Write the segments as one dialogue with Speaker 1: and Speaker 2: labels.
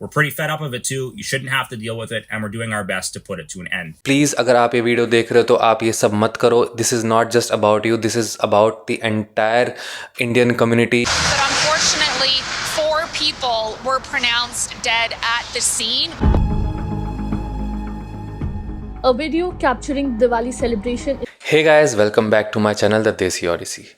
Speaker 1: We're pretty fed up of it too. You shouldn't have to deal with it, and we're doing our best to put it to an end.
Speaker 2: Please अगर आप ये video देख रहे हो तो आप ये सब मत करो. This is not just about you, this is about the entire Indian community.
Speaker 3: But unfortunately, 4 people were pronounced dead at the scene.
Speaker 4: A video capturing Diwali celebration.
Speaker 2: Hey guys, welcome back to my channel the desi Odyssey.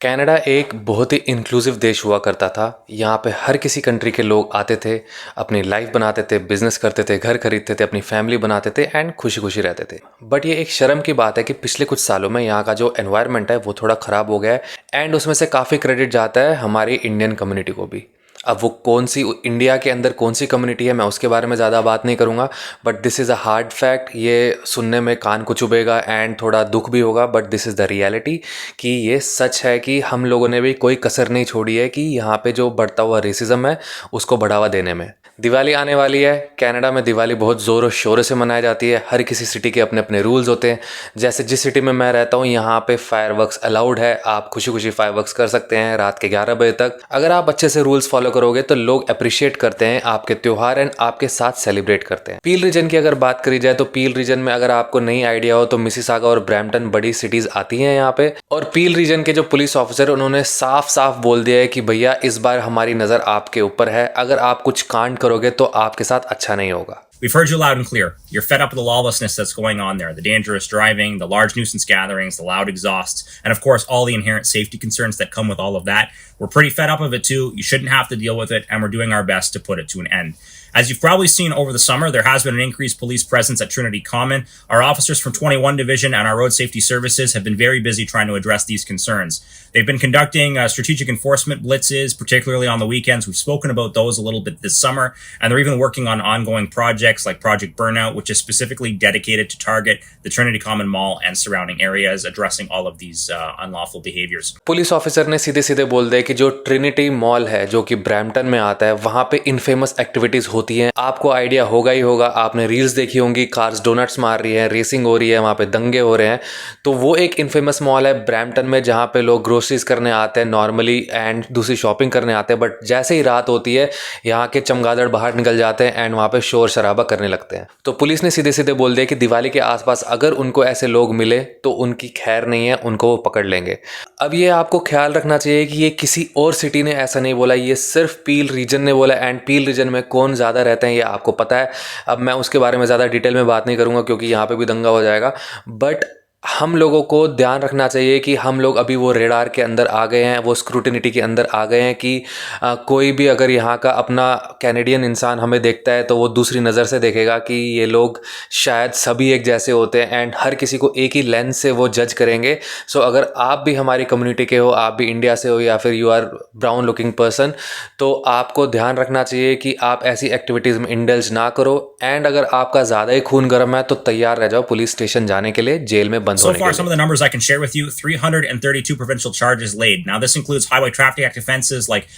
Speaker 2: Canada एक बहुत ही inclusive देश हुआ करता था. यहाँ पे हर किसी country के लोग आते थे, अपनी लाइफ बनाते थे, बिजनेस करते थे, घर खरीदते थे, अपनी फैमिली बनाते थे एंड खुशी खुशी रहते थे. बट ये एक शर्म की बात है कि पिछले कुछ सालों में यहाँ का जो एनवायरनमेंट है वो थोड़ा ख़राब हो गया है एंड उसमें से काफ़ी क्रेडिट जाता है हमारी इंडियन कम्युनिटी को भी. अब वो कौन सी इंडिया के अंदर कौन सी कम्युनिटी है मैं उसके बारे में ज़्यादा बात नहीं करूँगा, but this is a hard fact. ये सुनने में कान को चुभेगा एंड थोड़ा दुख भी होगा, but this is the reality कि ये सच है कि हम लोगों ने भी कोई कसर नहीं छोड़ी है कि यहाँ पे जो बढ़ता हुआ रेसिज्म है उसको बढ़ावा देने में. दिवाली आने वाली है. कनाडा में दिवाली बहुत ज़ोरों शोरों से मनाई जाती है. हर किसी सिटी के अपने अपने रूल्स होते हैं. जैसे जिस सिटी में मैं रहता हूँ यहाँ पे फायरवर्क्स अलाउड है. आप खुशी खुशी फायरवर्क्स कर सकते हैं रात के 11 बजे तक. अगर आप अच्छे से रूल्स फॉलो करोगे तो लोग अप्रिशिएट करते हैं आपके त्यौहार एंड आपके साथ सेलिब्रेट करते हैं. पील रीजन की अगर बात करी जाए तो पील रीजन में अगर आपको नहीं आइडिया हो तो मिसिसागा और ब्रैम्पटन बड़ी सिटीज़ आती हैं यहाँ पे. और पील रीजन के जो पुलिस ऑफिसर उन्होंने साफ साफ बोल दिया है कि भैया इस बार हमारी नज़र आपके ऊपर है. अगर आप कुछ कांड करोगे तो आपके साथ अच्छा नहीं होगा.
Speaker 1: We've heard you loud and clear. You're fed up with the lawlessness that's going on there, the dangerous driving, the large nuisance gatherings, the loud exhausts, and of course, all the inherent safety concerns that come with all of that. We're pretty fed up of it too. You shouldn't have to deal with it, and we're doing our best to put it to an end. As you've probably seen over the summer, there has been an increased police presence at Trinity Common. Our officers from 21 Division and our Road Safety Services have been very busy trying to address these concerns. They've been conducting strategic enforcement blitzes, particularly on the weekends. We've spoken about those a little bit this summer, and they're even working on ongoing projects like Project Burnout, which is specifically dedicated to target the Trinity Common Mall and surrounding areas, addressing all of these unlawful behaviors.
Speaker 2: Police officer ने सीधे सीधे बोल दिया कि जो Trinity mall है जो कि ब्रैम्पटन में आता है वहाँ पे इनफेमस एक्टिविटीज़ होती हैं. आपको आइडिया होगा ही होगा, आपने रील्स देखी होंगी, कार्स डोनट्स मार रही है, रेसिंग हो रही है, वहाँ पे दंगे हो रहे हैं. तो वो एक इनफेमस मॉल है ब्रैम्पटन में जहाँ पे लोग ग्रोसरीज करने आते हैं नॉर्मली एंड दूसरी शॉपिंग करने आते हैं. बट जैसे ही रात होती है यहाँ के चमगादड़ बाहर निकल जाते हैं एंड वहाँ पे शोर शराबा करने लगते हैं. तो पुलिस ने सीधे सीधे बोल दिया कि दिवाली के आसपास अगर उनको ऐसे लोग मिले तो उनकी खैर नहीं है, उनको वो पकड़ लेंगे. अब ये आपको ख्याल रखना चाहिए कि ये किसी और सिटी ने ऐसा नहीं बोला, ये सिर्फ पील रीजन ने बोला. एंड पील रीजन में कौन ज़्यादा रहते हैं ये आपको पता है. अब मैं उसके बारे में ज़्यादा डिटेल में बात नहीं करूँगा क्योंकि यहाँ पे भी दंगा हो जाएगा. बट हम लोगों को ध्यान रखना चाहिए कि हम लोग अभी वो रेडार के अंदर आ गए हैं, वो स्क्रूटिनिटी के अंदर आ गए हैं कि कोई भी अगर यहाँ का अपना कैनेडियन इंसान हमें देखता है तो वो दूसरी नज़र से देखेगा कि ये लोग शायद सभी एक जैसे होते हैं एंड हर किसी को एक ही लेंस से वो जज करेंगे. सो अगर आप भी हमारी कम्युनिटी के हो, आप भी इंडिया से हो या फिर you are brown looking person, तो आपको ध्यान रखना चाहिए कि आप ऐसी एक्टिविटीज़ में इंडल्ज ना करो. एंड अगर आपका ज़्यादा ही खून गर्म है तो तैयार रह जाओ पुलिस स्टेशन जाने के लिए, जेल में.
Speaker 1: So far, some of the numbers I can share with you: 332 provincial charges laid. Now, this includes Highway Traffic Act offenses like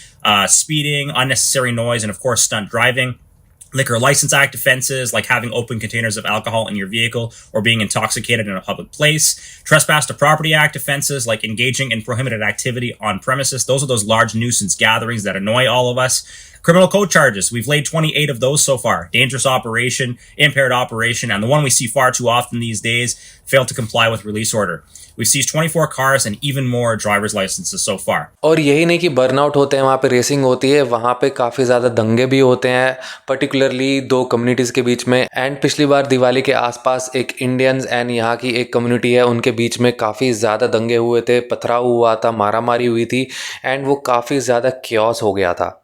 Speaker 1: speeding, unnecessary noise, and of course, stunt driving. Liquor License Act offenses like having open containers of alcohol in your vehicle or being intoxicated in a public place. Trespass to Property Act offenses like engaging in prohibited activity on premises. Those are those large nuisance gatherings that annoy all of us. Criminal code charges. We've laid 28 of those so far. Dangerous operation, impaired operation, and the one we see far too often these days, failed to comply with release order. We've seized 24 cars and even more driver's licenses so far.
Speaker 2: और यही नहीं कि burnout होते हैं, वहाँ पे racing होती है, वहाँ पे काफ़ी ज़्यादा दंगे भी होते हैं, पर्टिकुलरली 2 कम्युनिटीज़ के बीच में. एंड पिछली बार दिवाली के आसपास एक इंडियंस एंड यहाँ की एक कम्युनिटी है उनके बीच में काफ़ी ज़्यादा दंगे हुए थे, पथराव हुआ था, मारामारी हुई थी एंड वो काफ़ी ज़्यादा क्योस हो गया था.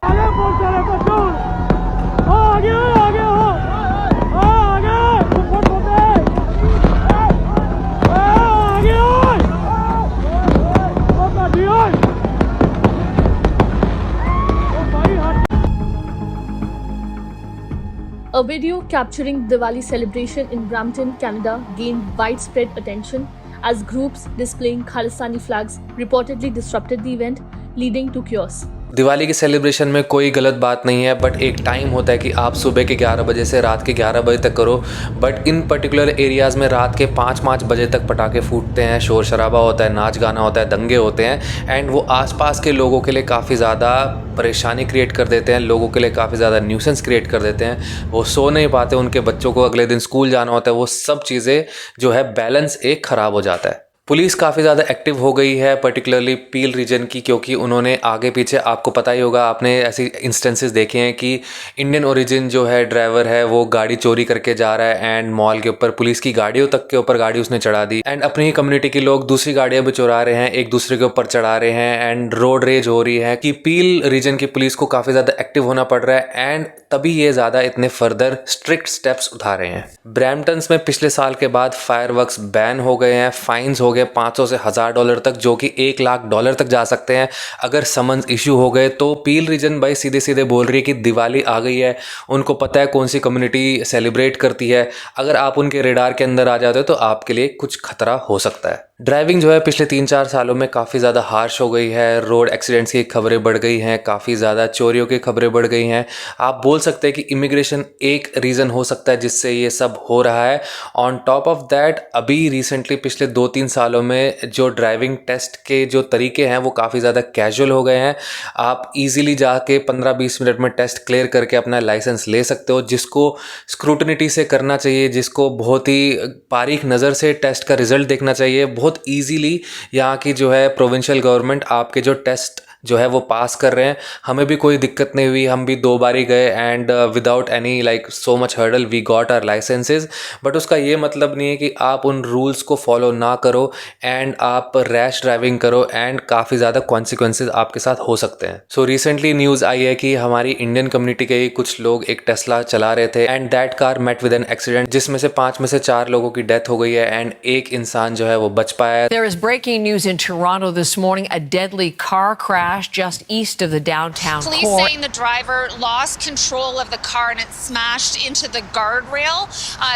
Speaker 4: A video capturing Diwali celebration in Brampton, Canada gained widespread attention as groups displaying Khalistani flags reportedly disrupted the event, leading to chaos.
Speaker 2: Diwali के सेलिब्रेशन में कोई गलत बात नहीं है, बट एक टाइम होता है कि आप सुबह के 11 बजे से रात के 11 बजे तक करो। बट इन पर्टिकुलर एरियाज़ में रात के 5-5 बजे तक पटाखे फूटते हैं, शोर शराबा होता है, नाच गाना होता है, दंगे होते हैं, एंड वो आसपास के लोगों के लिए काफ़ी ज़्यादा परेशानी क्रिएट कर देते हैं, लोगों के लिए काफ़ी ज़्यादा न्यूसेंस क्रिएट कर देते हैं। वो सो नहीं पाते, उनके बच्चों को अगले दिन स्कूल जाना होता है, वो सब चीज़ें जो है बैलेंस एक ख़राब हो जाता है। पुलिस काफ़ी ज़्यादा एक्टिव हो गई है पर्टिकुलरली पील रीजन की, क्योंकि उन्होंने आगे पीछे, आपको पता ही होगा, आपने ऐसी इंस्टेंसेस देखे हैं कि इंडियन ओरिजिन जो है ड्राइवर है वो गाड़ी चोरी करके जा रहा है एंड मॉल के ऊपर, पुलिस की गाड़ियों तक के ऊपर गाड़ी उसने चढ़ा दी, एंड अपनी ही कम्युनिटी के लोग दूसरी गाड़ियाँ भी चुरा रहे हैं, एक दूसरे के ऊपर चढ़ा रहे हैं, एंड रोड रेज हो रही है कि पील रीजन की पुलिस को काफ़ी ज़्यादा एक्टिव होना पड़ रहा है, एंड तभी ये ज़्यादा इतने फर्दर स्ट्रिक्ट स्टेप्स उठा रहे हैं। ब्रैम्पटन्स में पिछले साल के बाद फायरवर्क्स बैन हो गए हैं, फाइन्स हो गए $500 से $1000 तक, जो कि $1,00,000 तक जा सकते हैं अगर समन्स इशू हो गए तो। पील रीजन भाई सीधे सीधे बोल रही है कि दिवाली आ गई है, उनको पता है कौन सी कम्युनिटी सेलिब्रेट करती है, अगर आप उनके रेडार के अंदर आ जाते हो तो आपके लिए कुछ खतरा हो सकता है। ड्राइविंग जो है पिछले 3-4 सालों में काफ़ी ज़्यादा हार्श हो गई है, रोड एक्सीडेंट्स की खबरें बढ़ गई हैं, काफ़ी ज़्यादा चोरियों की खबरें बढ़ गई हैं। आप बोल सकते हैं कि इमिग्रेशन एक रीज़न हो सकता है जिससे ये सब हो रहा है। ऑन टॉप ऑफ दैट अभी रिसेंटली पिछले 2-3 सालों में जो ड्राइविंग टेस्ट के जो तरीके हैं वो काफ़ी ज़्यादा कैजुअल हो गए हैं। आप इजीली जाके 15-20 मिनट में टेस्ट क्लियर करके अपना लाइसेंस ले सकते हो, जिसको स्क्रूटनिटी से करना चाहिए, जिसको बहुत ही बारीक नज़र से टेस्ट का रिजल्ट देखना चाहिए। बहुत ईजीली यहाँ की जो है प्रोविंशियल गवर्नमेंट आपके जो टेस्ट जो है वो पास कर रहे हैं। हमें भी कोई दिक्कत नहीं हुई, हम भी 2 बार ही गए and without any like so much hurdle we got our licences. बट उसका ये मतलब नहीं है कि आप उन रूल्स को फॉलो ना करो एंड आप रैश ड्राइविंग करो एंड काफ़ी ज़्यादा कॉन्सिक्वेंसेज आपके साथ हो सकते हैं। सो रिसेंटली न्यूज़ आई है कि हमारी इंडियन कम्युनिटी के ही कुछ लोग एक टेस्ला चला रहे थे and that car met with an accident, जिसमें से 5 में से 4 लोगों की डेथ हो गई है एंड एक इंसान जो है वो बच पाया है।
Speaker 5: There is breaking news in Toronto this morning. A deadly car crash just east of the downtown
Speaker 3: Police
Speaker 5: core.
Speaker 3: saying the driver lost control of the car and it smashed into the guardrail.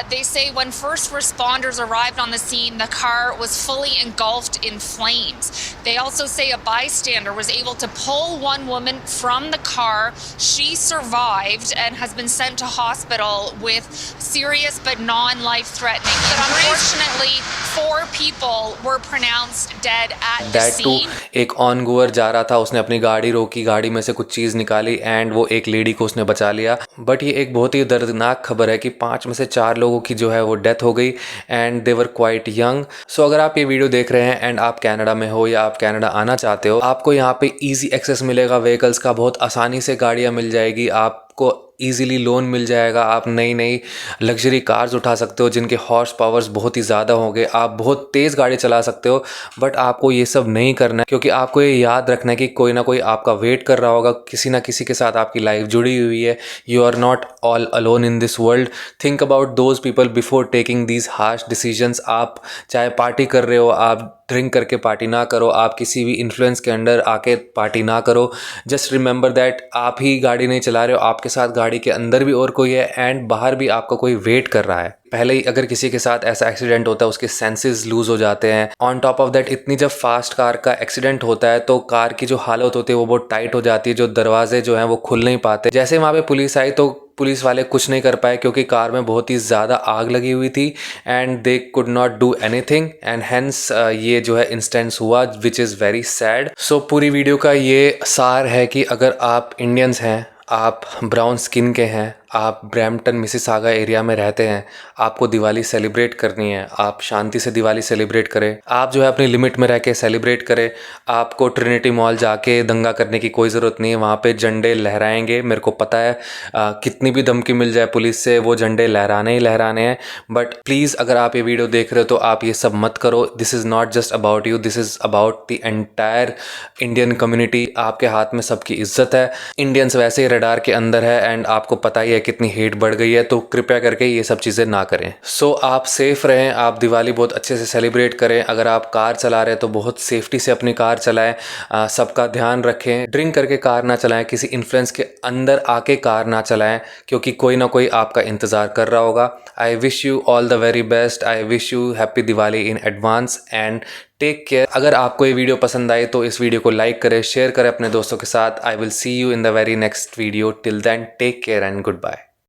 Speaker 3: They say when first responders arrived on the scene, the car was fully engulfed in flames. They also say a bystander was able to pull one woman from the car. She survived and has been sent to hospital with serious but non-life-threatening. But unfortunately, 4 people were pronounced dead at the
Speaker 2: that to
Speaker 3: scene.
Speaker 2: एक ऑन गोअर जा रहा था, उसने अपनी गाड़ी रोकी, गाड़ी में से कुछ चीज़ निकाली एंड वो एक लेडी को उसने बचा लिया। बट ये एक बहुत ही दर्दनाक खबर है कि 5 में से 4 लोगों की जो है वो डेथ हो गई and they were quite young. So अगर आप ये वीडियो देख रहे हैं एंड आप कनाडा में हो या आप कनाडा आना चाहते हो, आपको यहाँ पे ईजी एक्सेस मिलेगा व्हीकल्स का, बहुत आसानी से गाड़ियाँ मिल जाएगी, आपको ईजिली लोन मिल जाएगा, आप नई नई लग्जरी कार्स उठा सकते हो जिनके हॉर्स पावर्स बहुत ही ज़्यादा होंगे, आप बहुत तेज़ गाड़ी चला सकते हो। बट आपको ये सब नहीं करना है, क्योंकि आपको ये याद रखना है कि कोई ना कोई आपका वेट कर रहा होगा, किसी ना किसी के साथ आपकी लाइफ जुड़ी हुई है। You are not all alone in this world. Think about those people before taking these harsh decisions. आप चाहे पार्टी कर रहे हो, आप ड्रिंक करके पार्टी ना करो, आप किसी भी इन्फ्लुएंस के अंडर आके पार्टी ना करो। जस्ट रिमेंबर दैट आप ही गाड़ी नहीं चला रहे हो, आपके साथ गाड़ी के अंदर भी और कोई है एंड बाहर भी आपका कोई वेट कर रहा है। पहले ही अगर किसी के साथ ऐसा एक्सीडेंट होता है उसके सेंसेस लूज हो जाते हैं। ऑन टॉप ऑफ दैट इतनी जब फास्ट कार का एक्सीडेंट होता है तो कार की जो हालत होती है वो बहुत टाइट हो जाती है, जो दरवाजे जो हैं वो खुल नहीं पाते। जैसे वहाँ पे पुलिस आई तो पुलिस वाले कुछ नहीं कर पाए क्योंकि कार में बहुत ही ज़्यादा आग लगी हुई थी and they could not do anything and hence ये जो है इंस्टेंस हुआ, विच इज़ वेरी सैड। सो पूरी वीडियो का ये सार है कि अगर आप इंडियंस हैं, आप ब्राउन स्किन के हैं, आप ब्रैम्पटन मिसिसागा एरिया में रहते हैं, आपको दिवाली सेलिब्रेट करनी है, आप शांति से दिवाली सेलिब्रेट करें। आप जो है अपनी लिमिट में रह के सेलिब्रेट करें। आपको ट्रिनिटी मॉल जाके दंगा करने की कोई ज़रूरत नहीं है, वहाँ पे झंडे लहराएंगे। मेरे को पता है कितनी भी धमकी मिल जाए पुलिस से, वो झंडे लहराने ही लहराने हैं। बट प्लीज़ अगर आप ये वीडियो देख रहे हो तो आप ये सब मत करो। This is not just about you, this is about the entire Indian community. आपके हाथ में सबकी इज्जत है। इंडियंस वैसे ही रडार के अंदर है एंड आपको पता ही है कितनी हेट बढ़ गई है, तो कृपया करके ये सब चीज़ें ना करें। सो आप सेफ रहें, आप दिवाली बहुत अच्छे से सेलिब्रेट करें। अगर आप कार चला रहे हैं तो बहुत सेफ्टी से अपनी कार चलाएं, सबका ध्यान रखें। ड्रिंक करके कार ना चलाएं, किसी इन्फ्लुएंस के अंदर आके कार ना चलाएं, क्योंकि कोई ना कोई आपका इंतज़ार कर रहा होगा। I wish you all the very best. I wish you happy Diwali in advance and take care. अगर आपको ये वीडियो पसंद आए तो इस वीडियो को लाइक करें, शेयर करें अपने दोस्तों के साथ। I will see you in the very next video. Till then take care and good bye.